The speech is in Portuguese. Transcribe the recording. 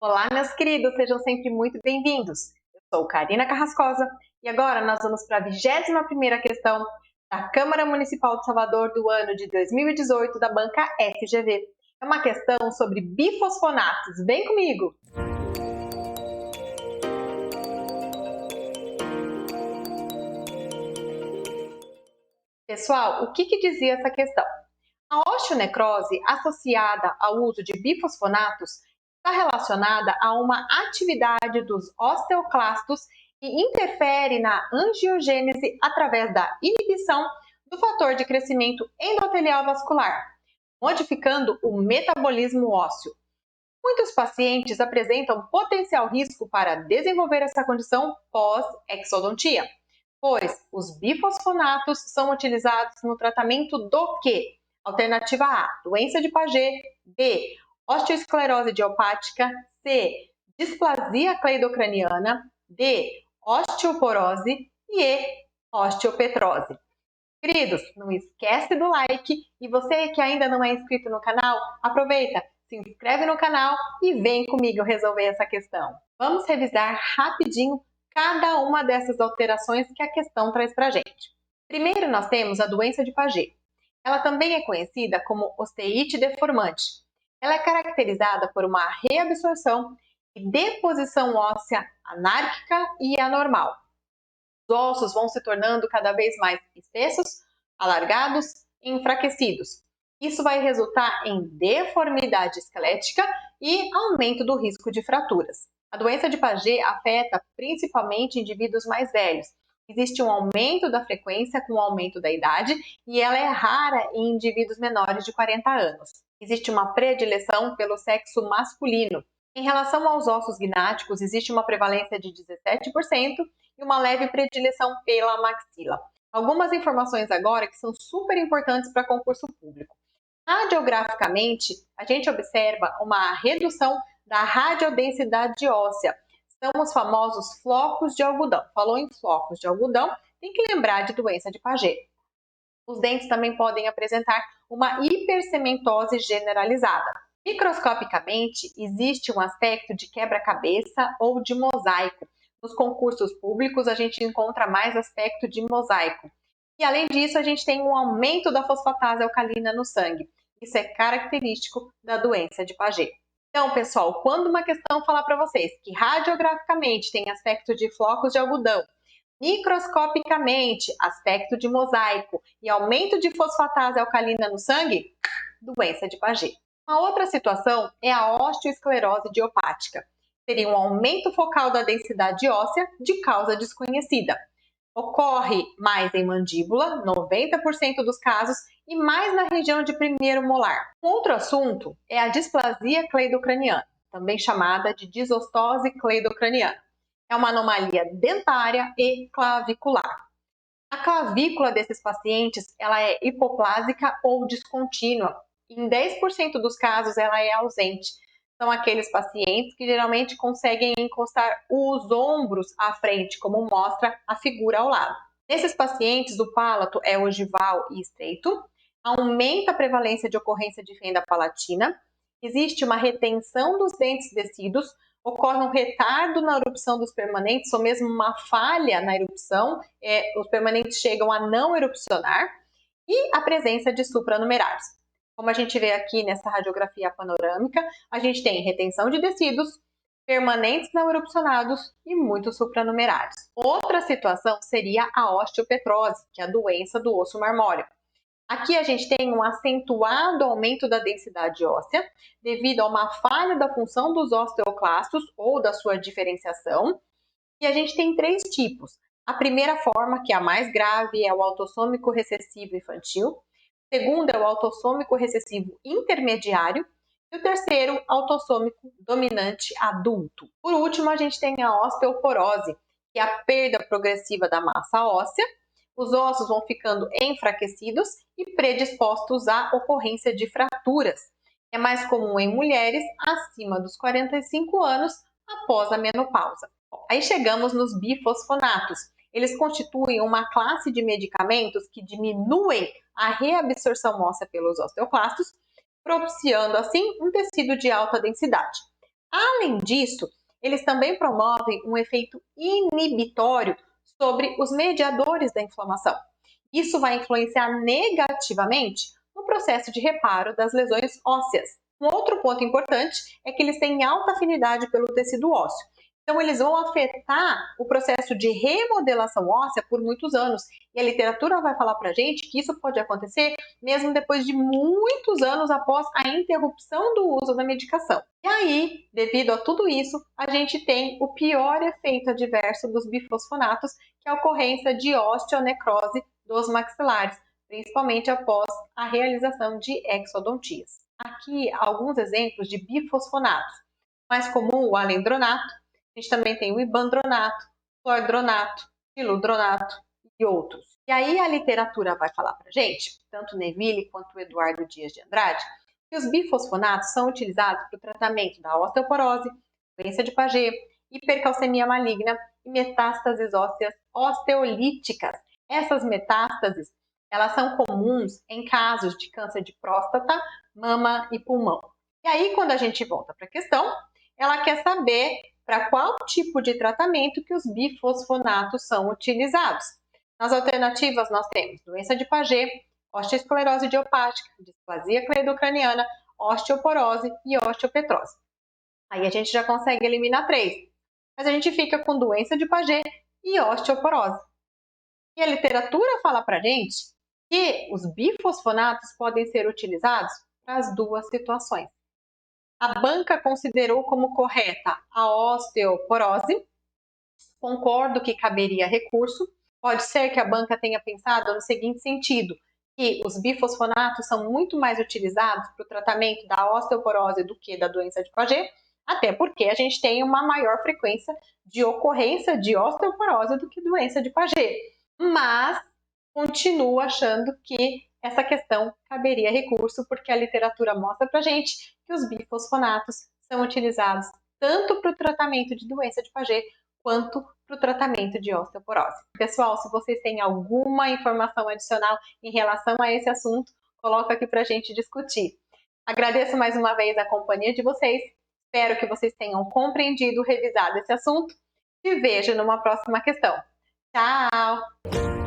Olá, meus queridos, sejam sempre muito bem-vindos. Eu sou Karina Carrascosa e agora nós vamos para a 21ª questão da Câmara Municipal de Salvador do ano de 2018 da banca FGV. É uma questão sobre bifosfonatos. Vem comigo! Pessoal, o que dizia essa questão? A osteonecrose associada ao uso de bifosfonatos está relacionada a uma atividade dos osteoclastos e interfere na angiogênese através da inibição do fator de crescimento endotelial vascular, modificando o metabolismo ósseo. Muitos pacientes apresentam potencial risco para desenvolver essa condição pós-exodontia, pois os bifosfonatos são utilizados no tratamento do quê? Alternativa A, doença de Paget. B, osteoesclerose idiopática. C, displasia cleidocraniana. D, osteoporose. E E, osteopetrose. Queridos, não esquece do like e você que ainda não é inscrito no canal, aproveita, se inscreve no canal e vem comigo resolver essa questão. Vamos revisar rapidinho cada uma dessas alterações que a questão traz para a gente. Primeiro nós temos a doença de Paget. Ela também é conhecida como osteite deformante. Ela é caracterizada por uma reabsorção e deposição óssea anárquica e anormal. Os ossos vão se tornando cada vez mais espessos, alargados e enfraquecidos. Isso vai resultar em deformidade esquelética e aumento do risco de fraturas. A doença de Paget afeta principalmente indivíduos mais velhos. Existe um aumento da frequência com o aumento da idade e ela é rara em indivíduos menores de 40 anos. Existe uma predileção pelo sexo masculino. Em relação aos ossos gnáticos, existe uma prevalência de 17% e uma leve predileção pela maxila. Algumas informações agora que são super importantes para concurso público. Radiograficamente, a gente observa uma redução da radiodensidade óssea. São os famosos flocos de algodão. Falou em flocos de algodão, tem que lembrar de doença de Paget. Os dentes também podem apresentar uma hipercementose generalizada. Microscopicamente, existe um aspecto de quebra-cabeça ou de mosaico. Nos concursos públicos, a gente encontra mais aspecto de mosaico. E, além disso, a gente tem um aumento da fosfatase alcalina no sangue. Isso é característico da doença de Paget. Então, pessoal, quando uma questão falar para vocês que radiograficamente tem aspecto de flocos de algodão, microscopicamente aspecto de mosaico e aumento de fosfatase alcalina no sangue, doença de Paget. Uma outra situação é a osteoesclerose idiopática. Seria um aumento focal da densidade óssea de causa desconhecida. Ocorre mais em mandíbula, 90% dos casos, e mais na região de primeiro molar. Outro assunto é a displasia cleidocraniana, também chamada de desostose cleidocraniana. É uma anomalia dentária e clavicular. A clavícula desses pacientes ela é hipoplásica ou descontínua. Em 10% dos casos, ela é ausente. São aqueles pacientes que geralmente conseguem encostar os ombros à frente, como mostra a figura ao lado. Nesses pacientes, o palato é ogival e estreito, aumenta a prevalência de ocorrência de fenda palatina, existe uma retenção dos dentes descidos, ocorre um retardo na erupção dos permanentes, ou mesmo uma falha na erupção, os permanentes chegam a não erupcionar, e a presença de supranumerários. Como a gente vê aqui nessa radiografia panorâmica, a gente tem retenção de tecidos, permanentes não erupcionados e muitos supranumerários. Outra situação seria a osteopetrose, que é a doença do osso marmóreo. Aqui a gente tem um acentuado aumento da densidade óssea devido a uma falha da função dos osteoclastos ou da sua diferenciação. E a gente tem 3 tipos. A primeira forma, que é a mais grave, é o autossômico recessivo infantil. O segundo é o autossômico recessivo intermediário. E o terceiro, autossômico dominante adulto. Por último, a gente tem a osteoporose, que é a perda progressiva da massa óssea. Os ossos vão ficando enfraquecidos e predispostos à ocorrência de fraturas. É mais comum em mulheres acima dos 45 anos após a menopausa. Aí chegamos nos bifosfonatos. Eles constituem uma classe de medicamentos que diminuem a reabsorção óssea pelos osteoclastos, propiciando assim um tecido de alta densidade. Além disso, eles também promovem um efeito inibitório sobre os mediadores da inflamação. Isso vai influenciar negativamente no processo de reparo das lesões ósseas. Um outro ponto importante é que eles têm alta afinidade pelo tecido ósseo. Então, eles vão afetar o processo de remodelação óssea por muitos anos. E a literatura vai falar para a gente que isso pode acontecer mesmo depois de muitos anos após a interrupção do uso da medicação. E aí, devido a tudo isso, a gente tem o pior efeito adverso dos bifosfonatos, que é a ocorrência de osteonecrose dos maxilares, principalmente após a realização de exodontias. Aqui, alguns exemplos de bifosfonatos. Mais comum, o alendronato. A gente também tem o ibandronato, clordronato, siludronato e outros. E aí a literatura vai falar para gente, tanto Neville quanto o Eduardo Dias de Andrade, que os bifosfonatos são utilizados para o tratamento da osteoporose, doença de Paget, hipercalcemia maligna e metástases ósseas osteolíticas. Essas metástases, elas são comuns em casos de câncer de próstata, mama e pulmão. E aí, quando a gente volta para a questão, ela quer saber para qual tipo de tratamento que os bifosfonatos são utilizados. Nas alternativas, nós temos doença de Paget, osteoesclerose idiopática, displasia cleidocraniana, osteoporose e osteopetrose. Aí a gente já consegue eliminar 3, mas a gente fica com doença de Paget e osteoporose. E a literatura fala para a gente que os bifosfonatos podem ser utilizados para as duas situações. A banca considerou como correta a osteoporose. Concordo que caberia recurso. Pode ser que a banca tenha pensado no seguinte sentido, que os bifosfonatos são muito mais utilizados para o tratamento da osteoporose do que da doença de Paget, até porque a gente tem uma maior frequência de ocorrência de osteoporose do que doença de Paget. Mas continuo achando que essa questão caberia recurso, porque a literatura mostra para gente que os bifosfonatos são utilizados tanto para o tratamento de doença de Paget quanto para o tratamento de osteoporose. Pessoal, se vocês têm alguma informação adicional em relação a esse assunto, coloca aqui para a gente discutir. Agradeço mais uma vez a companhia de vocês, espero que vocês tenham compreendido, revisado esse assunto. Te vejo numa próxima questão. Tchau!